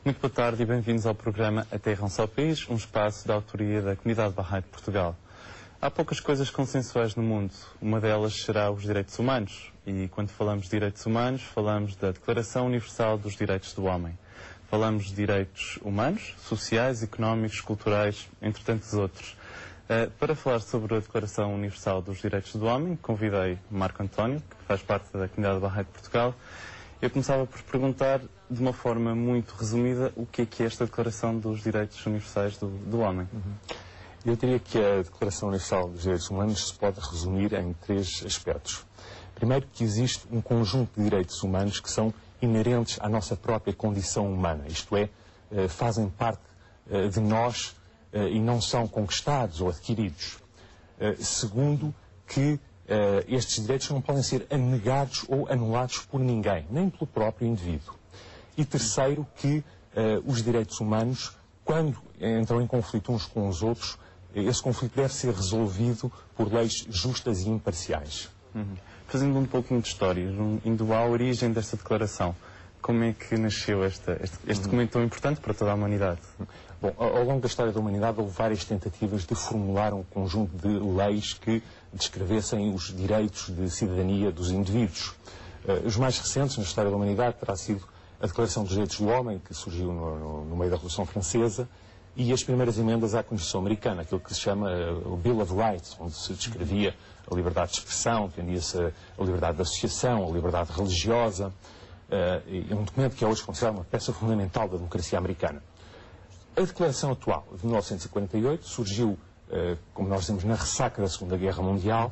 Muito boa tarde e bem-vindos ao programa A Terra é um Só País, um espaço da autoria da Comunidade Bahá'í de Portugal. Há poucas coisas consensuais no mundo. Uma delas será os direitos humanos. E quando falamos de direitos humanos, falamos da Declaração Universal dos Direitos do Homem. Falamos de direitos humanos, sociais, económicos, culturais, entre tantos outros. Para falar sobre a Declaração Universal dos Direitos do Homem, convidei Marco António, que faz parte da Comunidade Bahá'í de Portugal. Eu começava por perguntar, de uma forma muito resumida, o que é esta Declaração dos Direitos Universais do Homem. Eu diria que a Declaração Universal dos Direitos Humanos se pode resumir em três aspectos. Primeiro, que existe um conjunto de direitos humanos que são inerentes à nossa própria condição humana, isto é, fazem parte de nós e não são conquistados ou adquiridos. Segundo, que estes direitos não podem ser negados ou anulados por ninguém, nem pelo próprio indivíduo. E terceiro, que os direitos humanos, quando entram em conflito uns com os outros, esse conflito deve ser resolvido por leis justas e imparciais. Fazendo um pouquinho de história, indo à origem desta declaração, como é que nasceu este documento tão importante para toda a humanidade? Bom, ao longo da história da humanidade houve várias tentativas de formular um conjunto de leis que descrevessem os direitos de cidadania dos indivíduos. Os mais recentes na história da humanidade terá sido a Declaração dos Direitos do Homem, que surgiu no meio da Revolução Francesa, e as primeiras emendas à Constituição Americana, aquilo que se chama o Bill of Rights, onde se descrevia a liberdade de expressão, defendia-se a liberdade de associação, a liberdade religiosa. É um documento que é hoje considerado uma peça fundamental da democracia americana. A Declaração atual, de 1948, surgiu, como nós dizemos, na ressaca da Segunda Guerra Mundial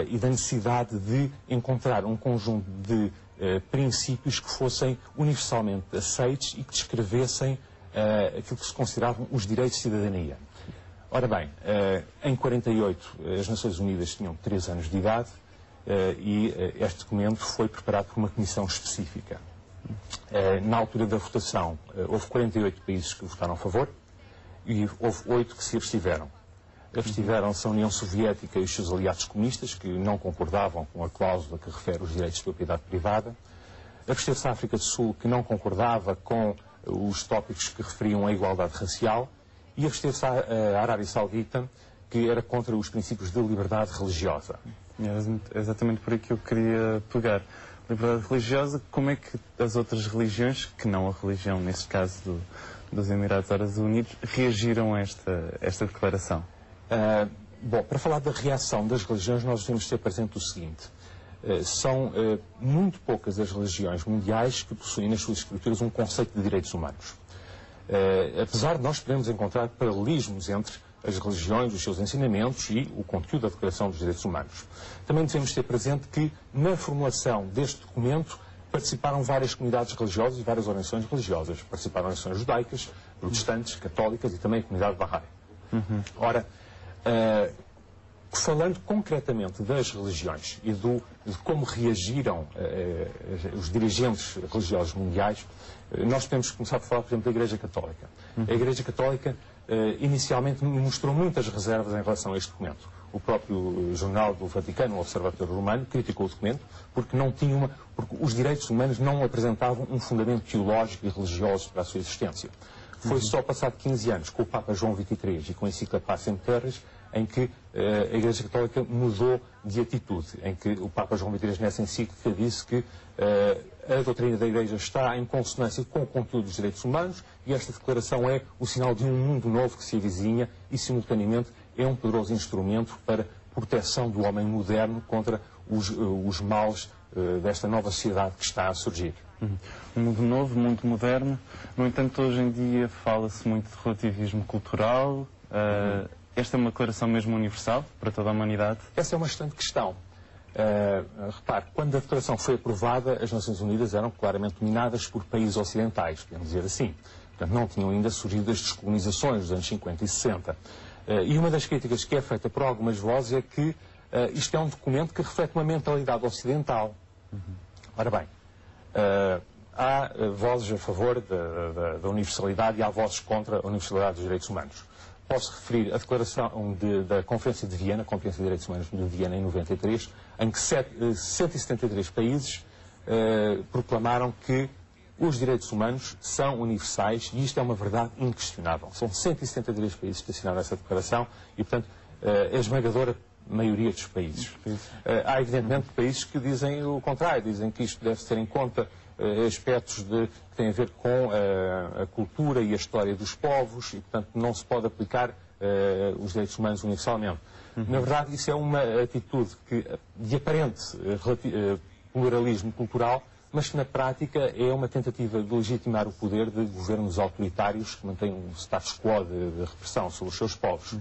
e da necessidade de encontrar um conjunto de princípios que fossem universalmente aceitos e que descrevessem aquilo que se consideravam os direitos de cidadania. Ora bem, em 48 as Nações Unidas tinham 3 anos de idade e este documento foi preparado por uma comissão específica. Na altura da votação, houve 48 países que votaram a favor e houve 8 que se abstiveram. Abstiveram-se a União Soviética e os seus aliados comunistas, que não concordavam com a cláusula que refere os direitos de propriedade privada. Absteve-se a África do Sul, que não concordava com os tópicos que referiam a igualdade racial. E absteve-se a Arábia Saudita, que era contra os princípios de liberdade religiosa. É exatamente por aí que eu queria pegar. Liberdade religiosa, como é que as outras religiões, que não a religião, neste caso dos Emirados Árabes Unidos, reagiram a esta declaração? Bom, para falar da reação das religiões, nós temos de ter presente o seguinte. São muito poucas as religiões mundiais que possuem nas suas escrituras um conceito de direitos humanos. Apesar de nós podermos encontrar paralelismos entre as religiões, os seus ensinamentos e o conteúdo da Declaração dos Direitos Humanos. Também devemos ter presente que, na formulação deste documento, participaram várias comunidades religiosas e várias organizações religiosas. Participaram organizações judaicas, protestantes, católicas e também a comunidade Bahá'í. Ora, falando concretamente das religiões e de como reagiram os dirigentes religiosos mundiais, nós podemos começar por falar, por exemplo, da Igreja Católica. A Igreja Católica inicialmente mostrou muitas reservas em relação a este documento. O próprio jornal do Vaticano, o Observatório Romano, criticou o documento porque porque os direitos humanos não apresentavam um fundamento teológico e religioso para a sua existência. Foi só passado 15 anos, com o Papa João XXIII e com a encíclica Pacem Terris, em que a Igreja Católica mudou de atitude, em que o Papa João XXIII nessa encíclica disse que a doutrina da Igreja está em consonância com o conteúdo dos direitos humanos e esta declaração é o sinal de um mundo novo que se avizinha e, simultaneamente, é um poderoso instrumento para proteção do homem moderno contra os males desta nova sociedade que está a surgir. Um mundo novo, um mundo moderno. No entanto, hoje em dia fala-se muito de relativismo cultural. Esta é uma declaração mesmo universal para toda a humanidade? Essa é uma excelente questão. Repare, quando a declaração foi aprovada, as Nações Unidas eram claramente dominadas por países ocidentais, podemos dizer assim. Portanto, não tinham ainda surgido as descolonizações dos anos 50 e 60. E uma das críticas que é feita por algumas vozes é que isto é um documento que reflete uma mentalidade ocidental. Ora bem, há vozes a favor da universalidade e há vozes contra a universalidade dos direitos humanos. Posso referir a declaração da Conferência de Viena, a Conferência de Direitos Humanos de Viena, em 93, em que 173 países proclamaram que Os direitos humanos são universais e isto é uma verdade inquestionável. São 173 países que assinaram essa declaração e, portanto, a esmagadora maioria dos países. Há, evidentemente, países que dizem o contrário, dizem que isto deve ter em conta aspectos que têm a ver com a cultura e a história dos povos e, portanto, não se pode aplicar os direitos humanos universalmente. Na verdade, isso é uma atitude de aparente pluralismo cultural, mas que na prática é uma tentativa de legitimar o poder de governos autoritários que mantêm um status quo de repressão sobre os seus povos.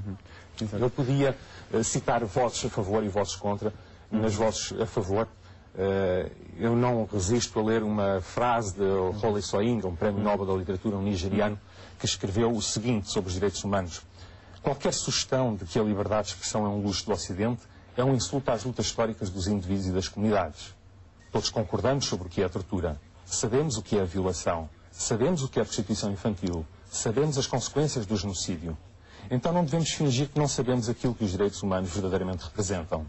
Eu podia citar vozes a favor e vozes contra. Nas vozes a favor, eu não resisto a ler uma frase de Wole Soyinka, um prémio Nobel da Literatura, um nigeriano, que escreveu o seguinte sobre os direitos humanos: qualquer sugestão de que a liberdade de expressão é um luxo do Ocidente é um insulto às lutas históricas dos indivíduos e das comunidades. Todos concordamos sobre o que é a tortura. Sabemos o que é a violação. Sabemos o que é a prostituição infantil. Sabemos as consequências do genocídio. Então não devemos fingir que não sabemos aquilo que os direitos humanos verdadeiramente representam.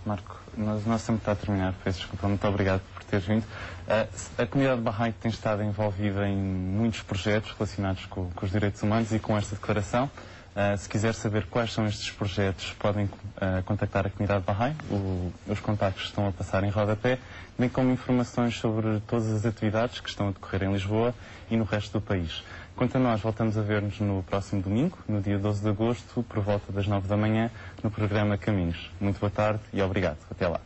Marco, nosso tempo está a terminar. Peço desculpa, muito obrigado por teres vindo. A comunidade Bahá'í tem estado envolvida em muitos projetos relacionados com os direitos humanos e com esta declaração. Se quiser saber quais são estes projetos, podem contactar a comunidade Bahá'í. Os contactos estão a passar em rodapé, bem como informações sobre todas as atividades que estão a decorrer em Lisboa e no resto do país. Quanto a nós, voltamos a ver-nos no próximo domingo, no dia 12 de agosto, por volta das 9 da manhã, no programa Caminhos. Muito boa tarde e obrigado. Até lá.